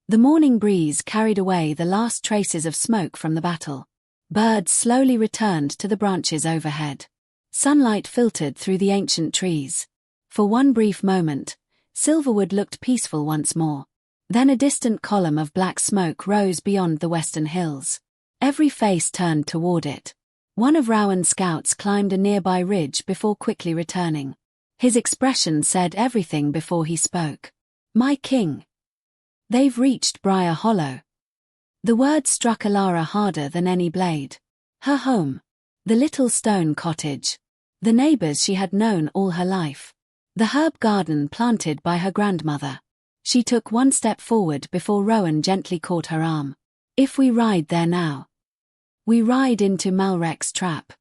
The morning breeze carried away the last traces of smoke from the battle. Birds slowly returned to the branches overhead. Sunlight filtered through the ancient trees. For one brief moment, Silverwood looked peaceful once more. Then a distant column of black smoke rose beyond the western hills. Every face turned toward it. One of Rowan's scouts climbed a nearby ridge before quickly returning. His expression said everything before he spoke. My king. They've reached Briar Hollow. The word struck Elara harder than any blade. Her home. The little stone cottage. The neighbors she had known all her life. The herb garden planted by her grandmother. She took one step forward before Rowan gently caught her arm. If we ride there now. We ride into Malrek's trap.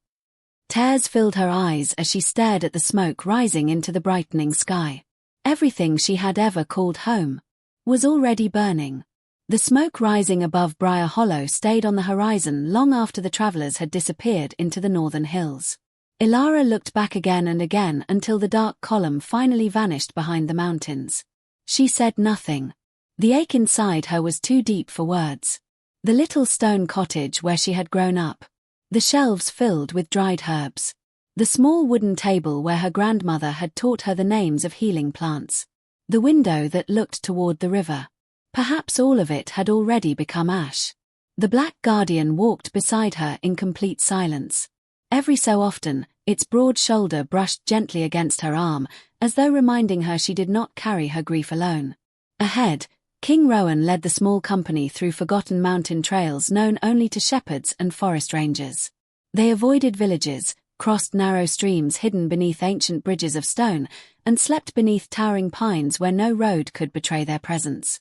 Tears filled her eyes as she stared at the smoke rising into the brightening sky. Everything she had ever called home was already burning. The smoke rising above Briar Hollow stayed on the horizon long after the travelers had disappeared into the northern hills. Elara looked back again and again until the dark column finally vanished behind the mountains. She said nothing. The ache inside her was too deep for words. The little stone cottage where she had grown up. The shelves filled with dried herbs. The small wooden table where her grandmother had taught her the names of healing plants. The window that looked toward the river. Perhaps all of it had already become ash. The Black Guardian walked beside her in complete silence. Every so often, its broad shoulder brushed gently against her arm, as though reminding her she did not carry her grief alone. Ahead, King Rowan led the small company through forgotten mountain trails known only to shepherds and forest rangers. They avoided villages, crossed narrow streams hidden beneath ancient bridges of stone, and slept beneath towering pines where no road could betray their presence.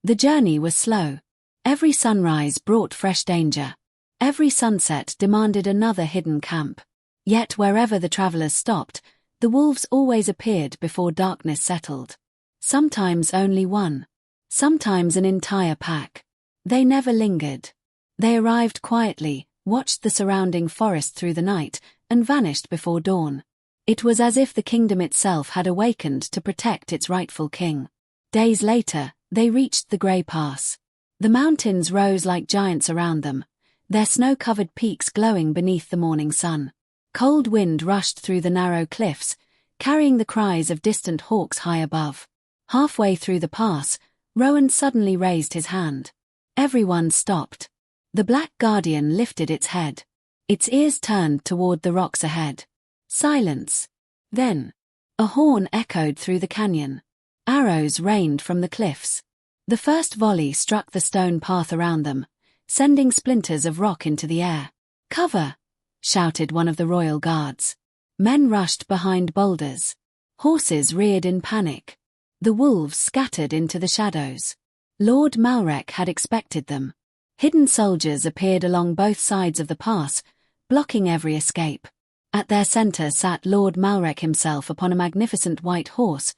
The journey was slow. Every sunrise brought fresh danger. Every sunset demanded another hidden camp. Yet wherever the travelers stopped, the wolves always appeared before darkness settled. Sometimes only one. Sometimes an entire pack. They never lingered. They arrived quietly, watched the surrounding forest through the night, and vanished before dawn. It was as if the kingdom itself had awakened to protect its rightful king. Days later, they reached the Grey Pass. The mountains rose like giants around them, their snow-covered peaks glowing beneath the morning sun. Cold wind rushed through the narrow cliffs, carrying the cries of distant hawks high above. Halfway through the pass, Rowan suddenly raised his hand. Everyone stopped. The Black Guardian lifted its head. Its ears turned toward the rocks ahead. Silence. Then, a horn echoed through the canyon. Arrows rained from the cliffs. The first volley struck the stone path around them, sending splinters of rock into the air. "Cover!" shouted one of the royal guards. Men rushed behind boulders. Horses reared in panic. The wolves scattered into the shadows. Lord Malrek had expected them. Hidden soldiers appeared along both sides of the pass, blocking every escape. At their center sat Lord Malrek himself upon a magnificent white horse,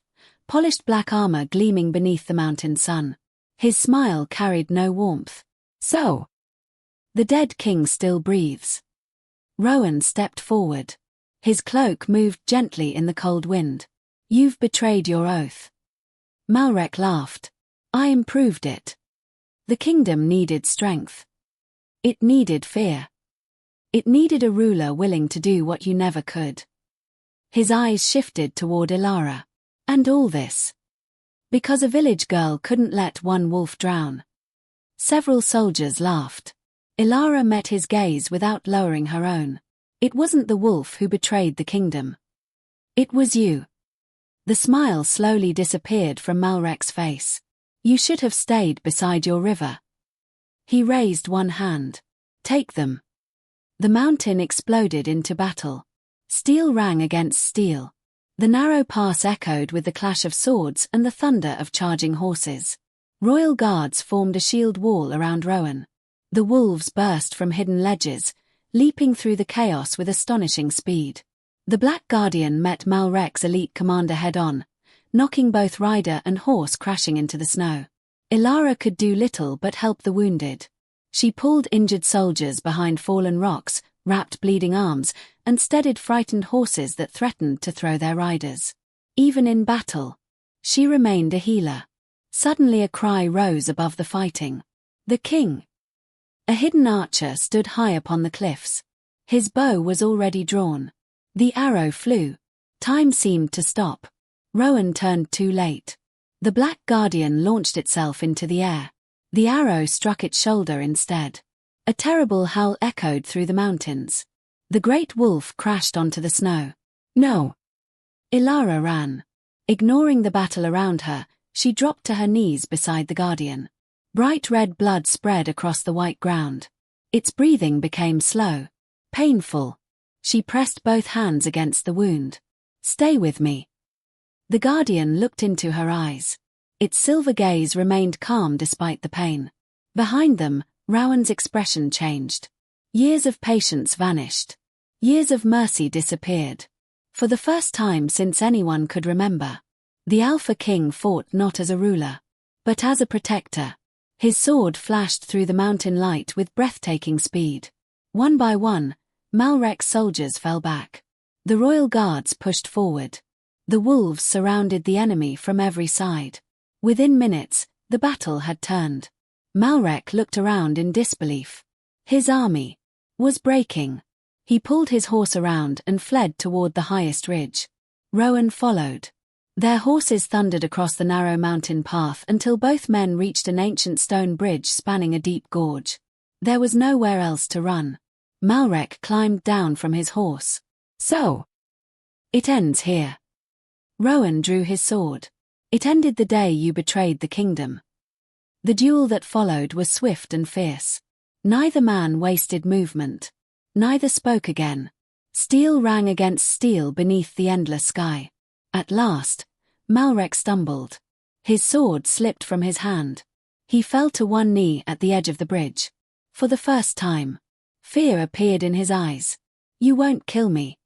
polished black armor gleaming beneath the mountain sun. His smile carried no warmth. "So, the dead king still breathes." Rowan stepped forward. His cloak moved gently in the cold wind. "You've betrayed your oath." Malrek laughed. "I improved it." The kingdom needed strength. It needed fear. It needed a ruler willing to do what you never could. His eyes shifted toward Elara. "And all this? Because a village girl couldn't let one wolf drown." Several soldiers laughed. Elara met his gaze without lowering her own. "It wasn't the wolf who betrayed the kingdom. It was you." The smile slowly disappeared from Malrek's face. "You should have stayed beside your river." He raised one hand. "Take them." The mountain exploded into battle. Steel rang against steel. The narrow pass echoed with the clash of swords and the thunder of charging horses. Royal guards formed a shield wall around Rowan. The wolves burst from hidden ledges, leaping through the chaos with astonishing speed. The Black Guardian met Malrek's elite commander head-on, knocking both rider and horse crashing into the snow. Elara could do little but help the wounded. She pulled injured soldiers behind fallen rocks, wrapped bleeding arms, and steadied frightened horses that threatened to throw their riders. Even in battle, she remained a healer. Suddenly a cry rose above the fighting. "The king!" A hidden archer stood high upon the cliffs. His bow was already drawn. The arrow flew. Time seemed to stop. Rowan turned too late. The Black Guardian launched itself into the air. The arrow struck its shoulder instead. A terrible howl echoed through the mountains. The great wolf crashed onto the snow. "No!" Elara ran. Ignoring the battle around her, she dropped to her knees beside the Guardian. Bright red blood spread across the white ground. Its breathing became slow. Painful. She pressed both hands against the wound. "Stay with me." The Guardian looked into her eyes. Its silver gaze remained calm despite the pain. Behind them, Rowan's expression changed. Years of patience vanished. Years of mercy disappeared. For the first time since anyone could remember, the Alpha King fought not as a ruler, but as a protector. His sword flashed through the mountain light with breathtaking speed. One by one, Malrek's soldiers fell back. The royal guards pushed forward. The wolves surrounded the enemy from every side. Within minutes, the battle had turned. Malrek looked around in disbelief. His army was breaking. He pulled his horse around and fled toward the highest ridge. Rowan followed. Their horses thundered across the narrow mountain path until both men reached an ancient stone bridge spanning a deep gorge. There was nowhere else to run. Malrek climbed down from his horse. So, it ends here. Rowan drew his sword. It ended the day you betrayed the kingdom. The duel that followed was swift and fierce. Neither man wasted movement. Neither spoke again. Steel rang against steel beneath the endless sky. At last, Malrek stumbled. His sword slipped from his hand. He fell to one knee at the edge of the bridge. For the first time, fear appeared in his eyes. You won't kill me.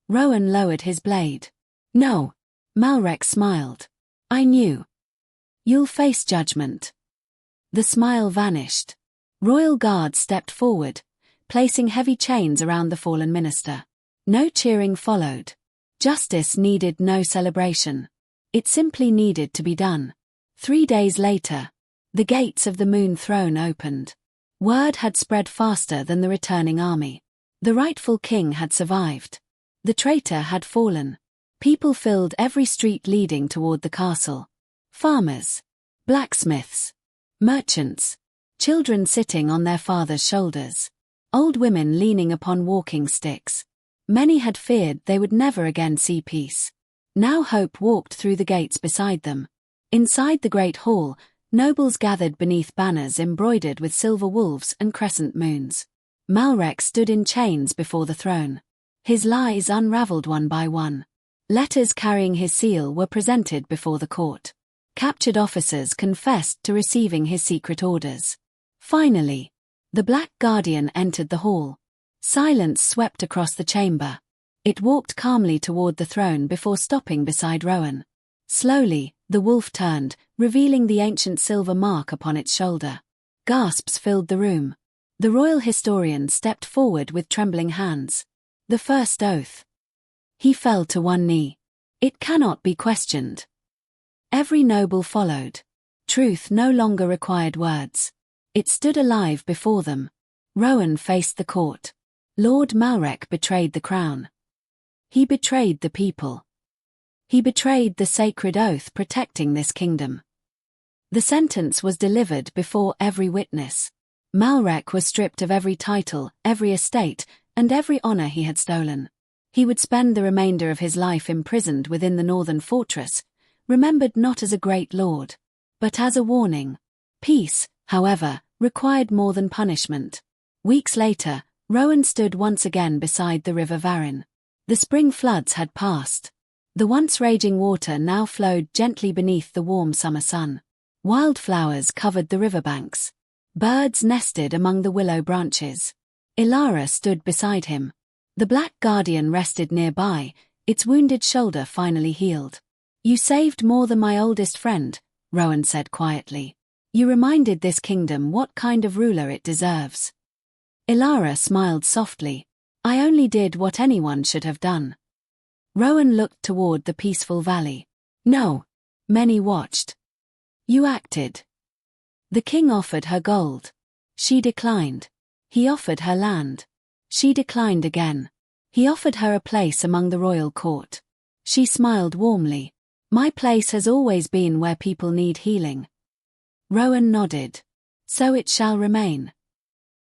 Rowan lowered his blade. No. Malrek smiled. I knew. You'll face judgment. The smile vanished. Royal guards stepped forward, placing heavy chains around the fallen minister. No cheering followed. Justice needed no celebration. It simply needed to be done. 3 days later, the gates of the Moon Throne opened. Word had spread faster than the returning army. The rightful king had survived. The traitor had fallen. People filled every street leading toward the castle. Farmers, blacksmiths, merchants, children sitting on their fathers' shoulders, old women leaning upon walking sticks. Many had feared they would never again see peace. Now hope walked through the gates beside them. Inside the great hall, nobles gathered beneath banners embroidered with silver wolves and crescent moons. Malrek stood in chains before the throne. His lies unraveled one by one. Letters carrying his seal were presented before the court. Captured officers confessed to receiving his secret orders. Finally, the Black Guardian entered the hall. Silence swept across the chamber. It walked calmly toward the throne before stopping beside Rowan. Slowly, the wolf turned, revealing the ancient silver mark upon its shoulder. Gasps filled the room. The royal historian stepped forward with trembling hands. The first oath. He fell to one knee. It cannot be questioned. Every noble followed. Truth no longer required words. It stood alive before them. Rowan faced the court. Lord Malrek betrayed the crown. He betrayed the people. He betrayed the sacred oath protecting this kingdom. The sentence was delivered before every witness. Malrek was stripped of every title, every estate, and every honor he had stolen. He would spend the remainder of his life imprisoned within the northern fortress, remembered not as a great lord, but as a warning. Peace, however, required more than punishment. Weeks later, Rowan stood once again beside the river Varin. The spring floods had passed. The once raging water now flowed gently beneath the warm summer sun. Wildflowers covered the riverbanks. Birds nested among the willow branches. Elara stood beside him. The Black Guardian rested nearby, its wounded shoulder finally healed. You saved more than my oldest friend, Rowan said quietly. You reminded this kingdom what kind of ruler it deserves. Elara smiled softly. I only did what anyone should have done. Rowan looked toward the peaceful valley. No. Many watched. You acted. The king offered her gold. She declined. He offered her land. She declined again. He offered her a place among the royal court. She smiled warmly. My place has always been where people need healing. Rowan nodded. So it shall remain.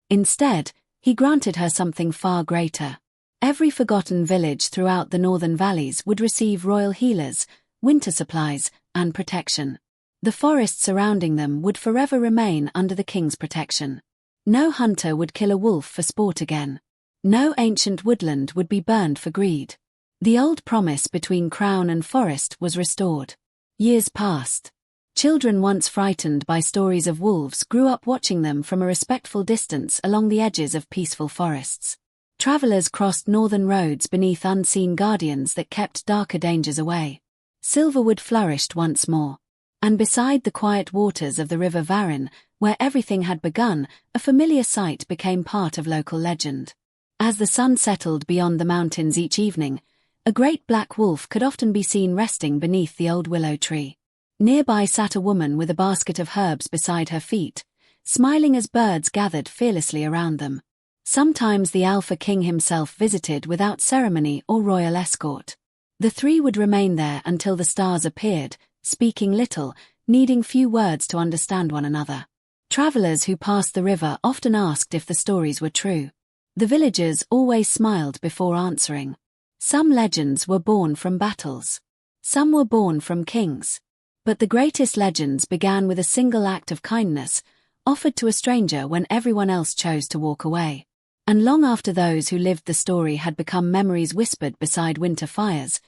Instead, he granted her something far greater. Every forgotten village throughout the northern valleys would receive royal healers, winter supplies, and protection. The forests surrounding them would forever remain under the king's protection. No hunter would kill a wolf for sport again. No ancient woodland would be burned for greed. The old promise between crown and forest was restored. Years passed. Children once frightened by stories of wolves grew up watching them from a respectful distance along the edges of peaceful forests. Travelers crossed northern roads beneath unseen guardians that kept darker dangers away. Silverwood flourished once more. And beside the quiet waters of the river Varin, Where everything had begun, a familiar sight became part of local legend. As the sun settled beyond the mountains each evening, a great black wolf could often be seen resting beneath the old willow tree. Nearby sat a woman with a basket of herbs beside her feet, smiling as birds gathered fearlessly around them. Sometimes the Alpha King himself visited without ceremony or royal escort. The three would remain there until the stars appeared, speaking little, needing few words to understand one another. Travelers who passed the river often asked if the stories were true. The villagers always smiled before answering. Some legends were born from battles. Some were born from kings. But the greatest legends began with a single act of kindness, offered to a stranger when everyone else chose to walk away. And long after those who lived the story had become memories whispered beside winter fires,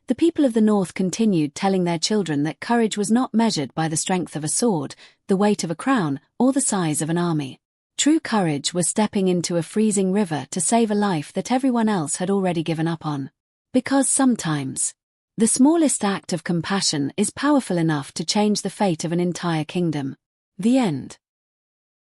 the people of the North continued telling their children that courage was not measured by the strength of a sword, the weight of a crown, or the size of an army. True courage was stepping into a freezing river to save a life that everyone else had already given up on. Because sometimes, the smallest act of compassion is powerful enough to change the fate of an entire kingdom. The end.